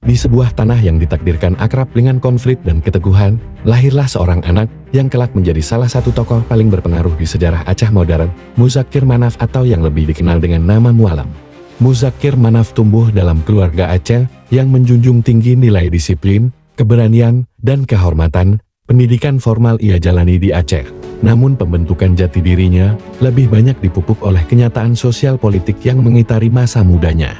Di sebuah tanah yang ditakdirkan akrab dengan konflik dan keteguhan, lahirlah seorang anak yang kelak menjadi salah satu tokoh paling berpengaruh di sejarah Aceh modern, Muzakir Manaf atau yang lebih dikenal dengan nama Mualam. Muzakir Manaf tumbuh dalam keluarga Aceh yang menjunjung tinggi nilai disiplin, keberanian, dan kehormatan. Pendidikan formal ia jalani di Aceh, namun pembentukan jati dirinya lebih banyak dipupuk oleh kenyataan sosial politik yang mengitari masa mudanya.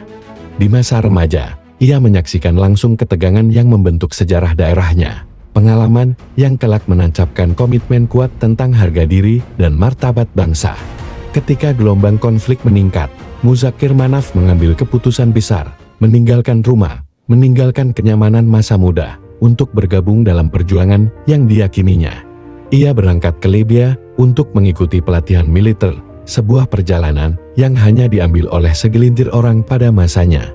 Di masa remaja, ia menyaksikan langsung ketegangan yang membentuk sejarah daerahnya, pengalaman yang kelak menancapkan komitmen kuat tentang harga diri dan martabat bangsa. Ketika gelombang konflik meningkat, Muzakir Manaf mengambil keputusan besar, meninggalkan rumah, meninggalkan kenyamanan masa muda, untuk bergabung dalam perjuangan yang diyakininya. Ia berangkat ke Libya untuk mengikuti pelatihan militer, sebuah perjalanan yang hanya diambil oleh segelintir orang pada masanya.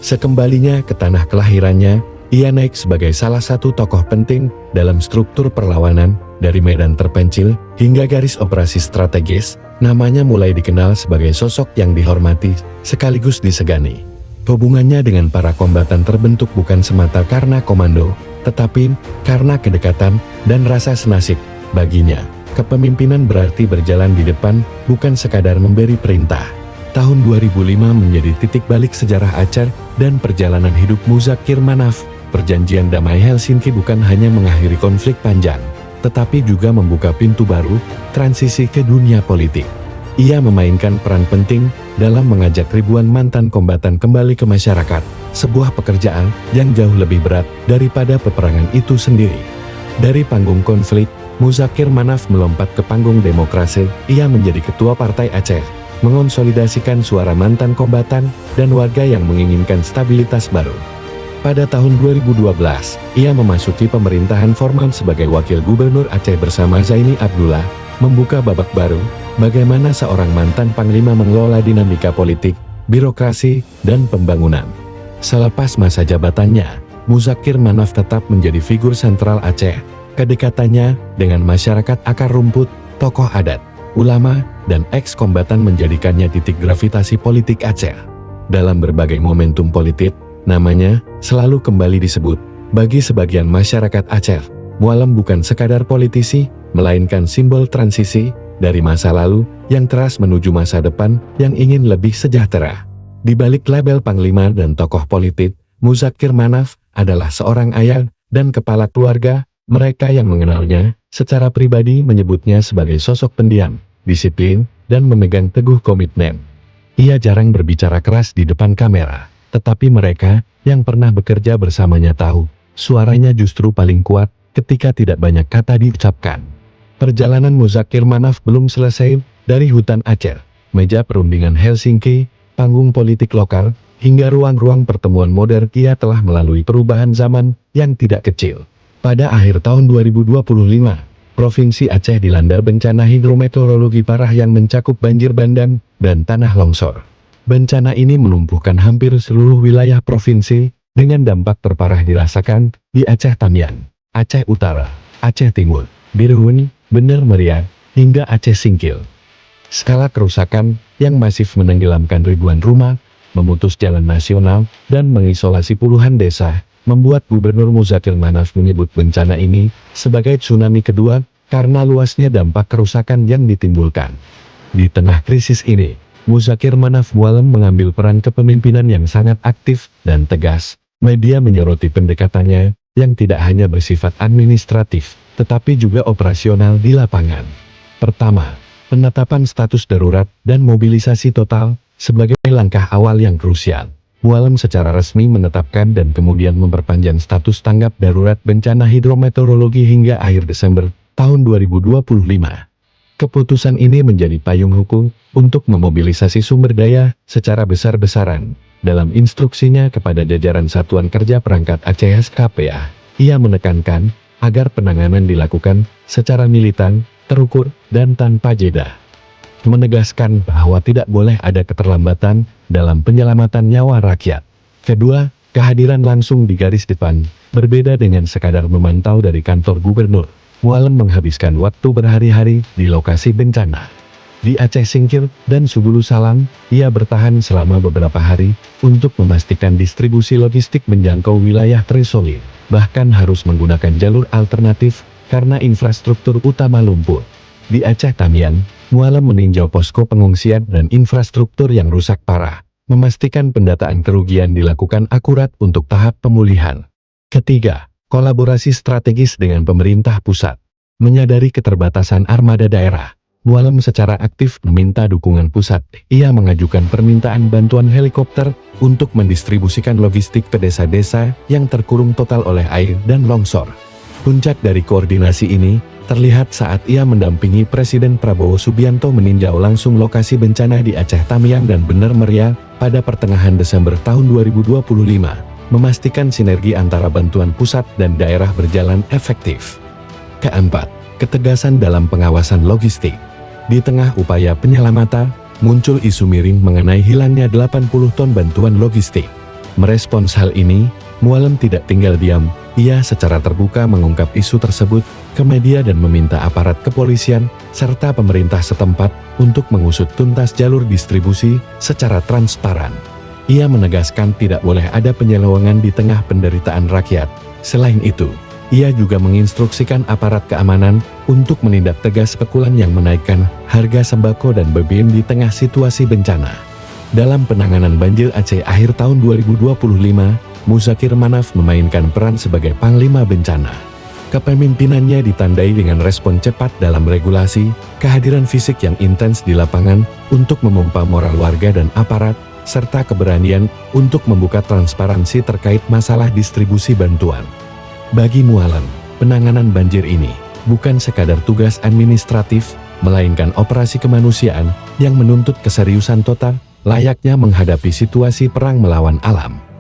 Sekembalinya ke tanah kelahirannya, ia naik sebagai salah satu tokoh penting dalam struktur perlawanan, dari medan terpencil hingga garis operasi strategis. Namanya mulai dikenal sebagai sosok yang dihormati sekaligus disegani. Hubungannya dengan para kombatan terbentuk bukan semata karena komando, tetapi karena kedekatan dan rasa senasib. Baginya, kepemimpinan berarti berjalan di depan, bukan sekadar memberi perintah. Tahun 2005 menjadi titik balik sejarah Aceh dan perjalanan hidup Muzakir Manaf. Perjanjian damai Helsinki bukan hanya mengakhiri konflik panjang, tetapi juga membuka pintu baru, transisi ke dunia politik. Ia memainkan peran penting dalam mengajak ribuan mantan kombatan kembali ke masyarakat, sebuah pekerjaan yang jauh lebih berat daripada peperangan itu sendiri. Dari panggung konflik, Muzakir Manaf melompat ke panggung demokrasi. Ia menjadi ketua Partai Aceh, mengonsolidasikan suara mantan kombatan dan warga yang menginginkan stabilitas baru. Pada tahun 2012, ia memasuki pemerintahan formal sebagai wakil gubernur Aceh bersama Zaini Abdullah, membuka babak baru, bagaimana seorang mantan panglima mengelola dinamika politik, birokrasi, dan pembangunan. Selepas masa jabatannya, Muzakir Manaf tetap menjadi figur sentral Aceh. Kedekatannya dengan masyarakat akar rumput, tokoh adat, ulama, dan eks-kombatan menjadikannya titik gravitasi politik Aceh. Dalam berbagai momentum politik, namanya selalu kembali disebut. Bagi sebagian masyarakat Aceh, Mualam bukan sekadar politisi, melainkan simbol transisi dari masa lalu yang teras menuju masa depan yang ingin lebih sejahtera. Di balik label panglima dan tokoh politik, Muzakir Manaf adalah seorang ayah dan kepala keluarga. Mereka yang mengenalnya secara pribadi menyebutnya sebagai sosok pendiam, disiplin, dan memegang teguh komitmen. Ia jarang berbicara keras di depan kamera, tetapi mereka yang pernah bekerja bersamanya tahu, suaranya justru paling kuat ketika tidak banyak kata diucapkan. Perjalanan Muzakir Manaf belum selesai. Dari hutan Aceh, meja perundingan Helsinki, panggung politik lokal, hingga ruang-ruang pertemuan modern, ia telah melalui perubahan zaman yang tidak kecil. Pada akhir tahun 2025, Provinsi Aceh dilanda bencana hidrometeorologi parah yang mencakup banjir bandang dan tanah longsor. Bencana ini melumpuhkan hampir seluruh wilayah provinsi, dengan dampak terparah dirasakan di Aceh Tamiang, Aceh Utara, Aceh Timur, Birhun, Bener Meriah, hingga Aceh Singkil. Skala kerusakan yang masif menenggelamkan ribuan rumah, memutus jalan nasional, dan mengisolasi puluhan desa, membuat Gubernur Muzakir Manaf menyebut bencana ini sebagai tsunami kedua karena luasnya dampak kerusakan yang ditimbulkan. Di tengah krisis ini, Muzakir Manaf Mualam mengambil peran kepemimpinan yang sangat aktif dan tegas. Media menyoroti pendekatannya yang tidak hanya bersifat administratif, tetapi juga operasional di lapangan. Pertama, penetapan status darurat dan mobilisasi total sebagai langkah awal yang krusial. Mualam secara resmi menetapkan dan kemudian memperpanjang status tanggap darurat bencana hidrometeorologi hingga akhir Desember tahun 2025. Keputusan ini menjadi payung hukum untuk memobilisasi sumber daya secara besar-besaran. Dalam instruksinya kepada jajaran Satuan Kerja Perangkat Aceh SKPA, ia menekankan agar penanganan dilakukan secara militan, terukur, dan tanpa jeda. Menegaskan bahwa tidak boleh ada keterlambatan dalam penyelamatan nyawa rakyat. Kedua, kehadiran langsung di garis depan, berbeda dengan sekadar memantau dari kantor gubernur. Mualam menghabiskan waktu berhari-hari di lokasi bencana. Di Aceh Singkil dan Subulu Salam, ia bertahan selama beberapa hari untuk memastikan distribusi logistik menjangkau wilayah terisolir, bahkan harus menggunakan jalur alternatif karena infrastruktur utama lumpuh. Di Aceh Tamiang, Mualam meninjau posko pengungsian dan infrastruktur yang rusak parah, memastikan pendataan kerugian dilakukan akurat untuk tahap pemulihan. Ketiga, kolaborasi strategis dengan pemerintah pusat. Menyadari keterbatasan armada daerah, Mualam secara aktif meminta dukungan pusat. Ia mengajukan permintaan bantuan helikopter untuk mendistribusikan logistik ke desa-desa yang terkurung total oleh air dan longsor. Puncak dari koordinasi ini terlihat saat ia mendampingi Presiden Prabowo Subianto meninjau langsung lokasi bencana di Aceh Tamiang dan Bener Meriah pada pertengahan Desember tahun 2025, memastikan sinergi antara bantuan pusat dan daerah berjalan efektif. Keempat, ketegasan dalam pengawasan logistik. Di tengah upaya penyelamatan, muncul isu miring mengenai hilangnya 80 ton bantuan logistik. Merespons hal ini, Mualam tidak tinggal diam. Ia secara terbuka mengungkap isu tersebut ke media dan meminta aparat kepolisian serta pemerintah setempat untuk mengusut tuntas jalur distribusi secara transparan. Ia menegaskan tidak boleh ada penyelewengan di tengah penderitaan rakyat. Selain itu, ia juga menginstruksikan aparat keamanan untuk menindak tegas spekulan yang menaikkan harga sembako dan BBM di tengah situasi bencana. Dalam penanganan banjir Aceh akhir tahun 2025, Muzakir Manaf memainkan peran sebagai Panglima Bencana. Kepemimpinannya ditandai dengan respon cepat dalam regulasi, kehadiran fisik yang intens di lapangan untuk memompa moral warga dan aparat, serta keberanian untuk membuka transparansi terkait masalah distribusi bantuan. Bagi Mualam, penanganan banjir ini bukan sekadar tugas administratif, melainkan operasi kemanusiaan yang menuntut keseriusan total, layaknya menghadapi situasi perang melawan alam.